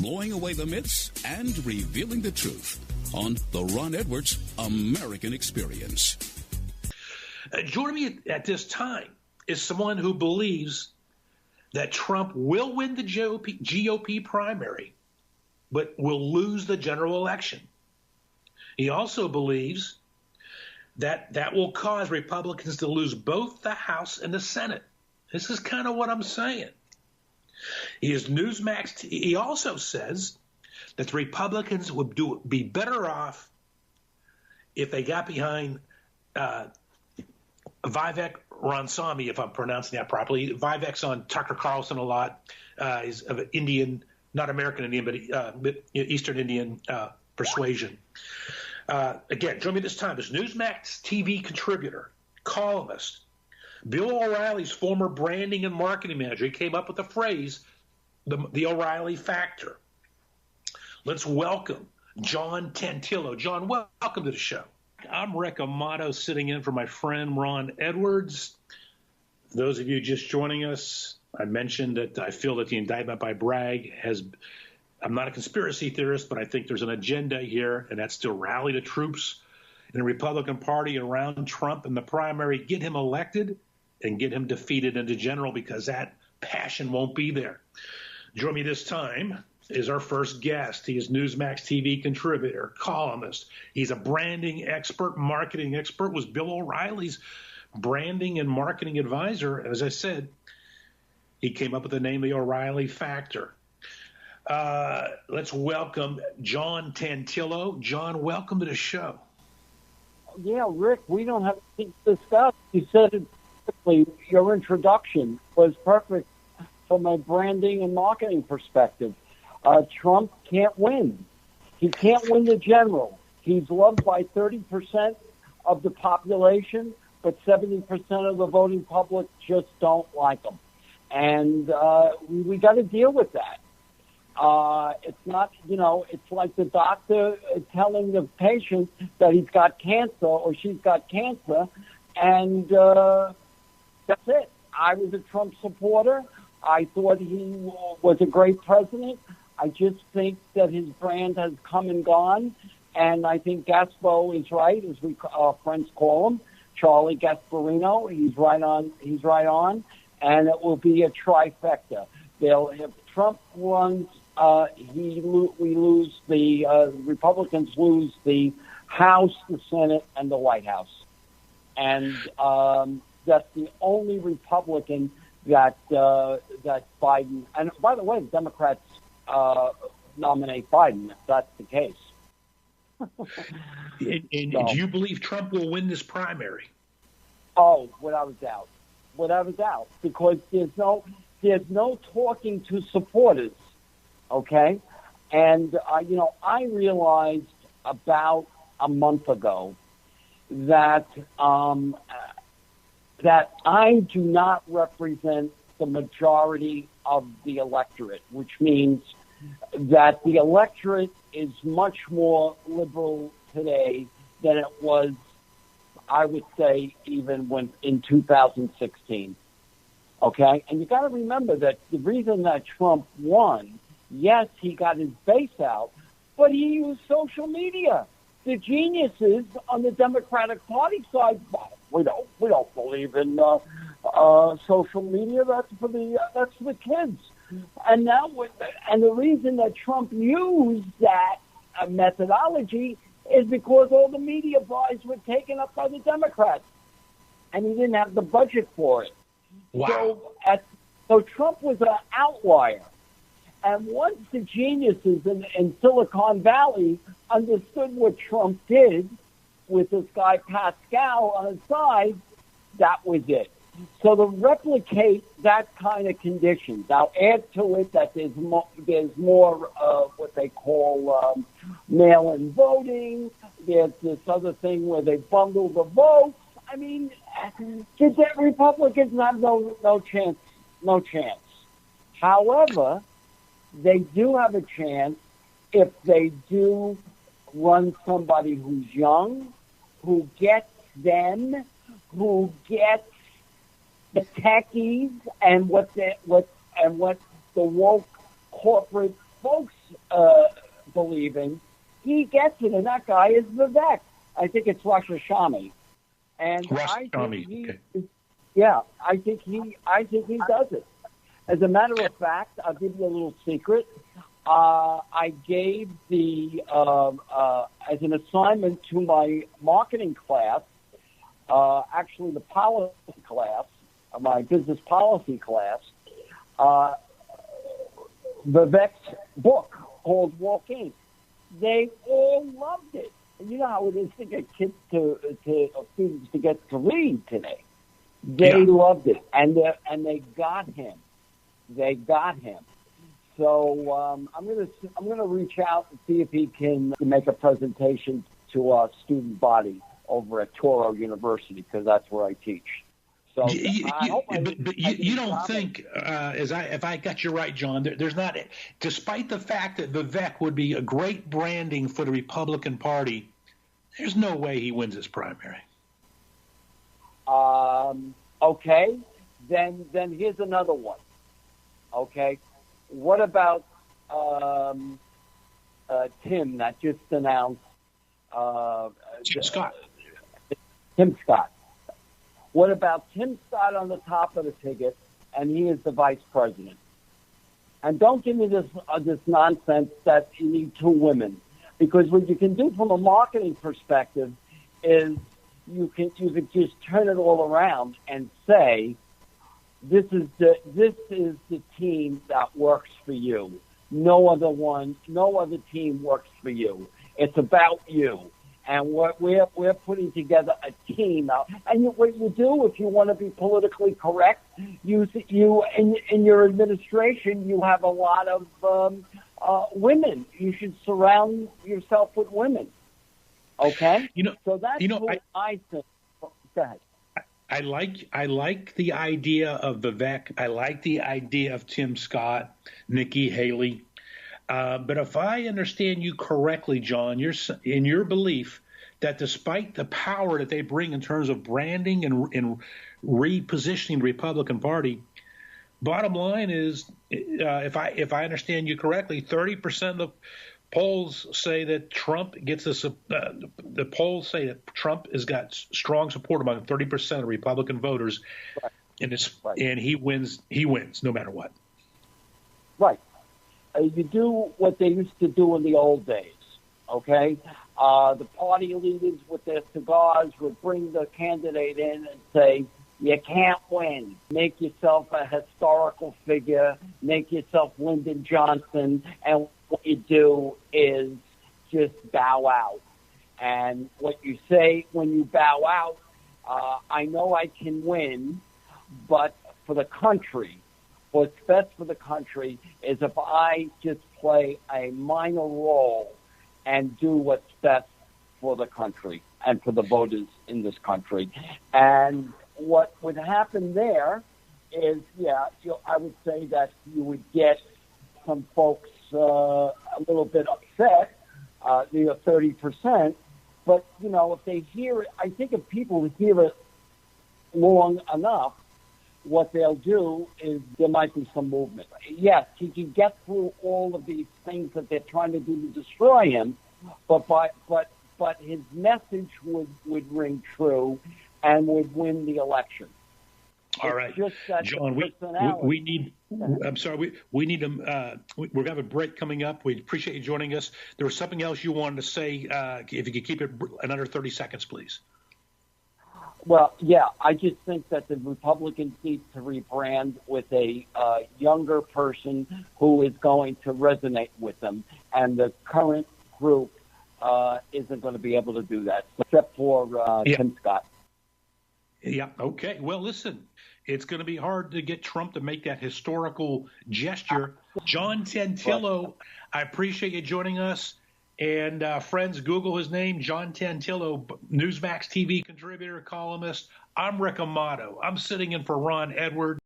blowing away the myths and revealing the truth on the Ron Edwards American Experience. Joining me at this time is someone who believes that Trump will win the GOP primary, but will lose the general election. He also believes that that will cause Republicans to lose both the House and the Senate. This is kind of what I'm saying. He is Newsmax. He also says that the Republicans would be better off if they got behind Vivek Ramaswamy, if I'm pronouncing that properly. Vivek's on Tucker Carlson a lot. He's of Indian, not American Indian, but Eastern Indian persuasion. Again, join me this time as Newsmax TV contributor, columnist, Bill O'Reilly's former branding and marketing manager. He came up with the phrase, the O'Reilly factor. Let's welcome John Tantillo. John, welcome to the show. I'm Rick Amato, sitting in for my friend Ron Edwards. For those of you just joining us, I mentioned that I feel that the indictment by Bragg has – I'm not a conspiracy theorist, but I think there's an agenda here, and that's to rally the troops in the Republican Party around Trump in the primary, get him elected, and get him defeated into general, because that passion won't be there. Join me this time is our first guest. He is Newsmax TV contributor, columnist. He's a branding expert, marketing expert, was Bill O'Reilly's branding and marketing advisor. As I said, he came up with the name the O'Reilly factor. Let's welcome John Tantillo. John, welcome to the show. Yeah, Rick, we don't have to discuss. You said it perfectly. Your introduction was perfect from a branding and marketing perspective. Trump can't win. He can't win the general. He's loved by 30% of the population, but 70% of the voting public just don't like him. And we got to deal with that. It's not, it's like the doctor telling the patient that he's got cancer or she's got cancer, and that's it. I was a Trump supporter. I thought he was a great president. I just think that his brand has come and gone, and I think Gaspo is right, as our friends call him, Charlie Gasparino. He's right on, and it will be a trifecta. If Trump runs, Republicans lose the House, the Senate, and the White House, and that's the only Republican that Biden. And by the way, the Democrats nominate Biden if that's the case. And do you believe Trump will win this primary? Oh, without a doubt, because there's no talking to supporters. Okay, and I realized about a month ago that that I do not represent the majority of the electorate, which means that the electorate is much more liberal today than it was, I would say, even when in 2016. Okay? And you got to remember that the reason that Trump won, yes, he got his base out, but he used social media. The geniuses on the Democratic Party side, we don't believe in social media. That's for the kids. And now, and the reason that Trump used that methodology is because all the media buys were taken up by the Democrats, and he didn't have the budget for it. Wow. So Trump was an outlier. And once the geniuses in Silicon Valley understood what Trump did with this guy Pascal on his side, that was it. So to replicate that kind of conditions, now add to it that there's more what they call mail-in voting. There's this other thing where they bundle the votes. I mean, the Republicans have no chance. However, they do have a chance if they do run somebody who's young, who gets them, who gets the techies and what the woke corporate folks believe in, he gets it, and that guy is Vivek. I think it's Rosh Hashami. And I think he does it. As a matter of fact, I'll give you a little secret. I gave as an assignment to my marketing class, actually the policy class, my business policy class, Vivek's book called Walk In. They all loved it. And you know how it is to get kids students to get to read today. They loved it, and they got him. They got him. So I'm gonna reach out and see if he can make a presentation to our student body over at Touro University, because that's where I teach. So you don't think, if I got you right, John, there's not, despite the fact that Vivek would be a great branding for the Republican Party, there's no way he wins this primary. Okay, then here's another one. Okay, what about Tim that just announced? Tim Scott. What about Tim Scott on the top of the ticket, and he is the vice president? And don't give me this nonsense that you need two women, because what you can do from a marketing perspective is you can just turn it all around and say, this is the team that works for you. No other team works for you. It's about you. And we're putting together a team now. And what you do, if you want to be politically correct, you in your administration, you have a lot of women. You should surround yourself with women. Okay? So that's I think. Go ahead. I like the idea of Vivek. I like the idea of Tim Scott, Nikki Haley. But if I understand you correctly, John, you're in your belief that despite the power that they bring in terms of branding and repositioning the Republican Party, bottom line is, if I understand you correctly, 30% of the polls say that Trump gets the polls say that Trump has got strong support among 30% of Republican voters, right. And he wins no matter what. Right. You do what they used to do in the old days, okay? The party leaders with their cigars would bring the candidate in and say, you can't win. Make yourself a historical figure. Make yourself Lyndon Johnson. And what you do is just bow out. And what you say when you bow out, I know I can win, but for the country, what's best for the country is if I just play a minor role and do what's best for the country and for the voters in this country. And what would happen there is, I would say that you would get some folks a little bit upset, 30%. But, if they hear it, I think if people hear it long enough, what they'll do is there might be some movement. Yes, he can get through all of these things that they're trying to do to destroy him, but his message would ring true and would win the election. All right, John, we need. I'm sorry, we need to. We're going to have a break coming up. We appreciate you joining us. There was something else you wanted to say. If you could keep it another 30 seconds, please. Well, yeah, I just think that the Republicans need to rebrand with a younger person who is going to resonate with them, and the current group isn't going to be able to do that, except for Tim Scott. Yeah, okay. Well, listen, it's going to be hard to get Trump to make that historical gesture. John Tantillo, I appreciate you joining us. And friends, Google his name, John Tantillo, Newsmax TV contributor, columnist. I'm Rick Amato. I'm sitting in for Ron Edwards.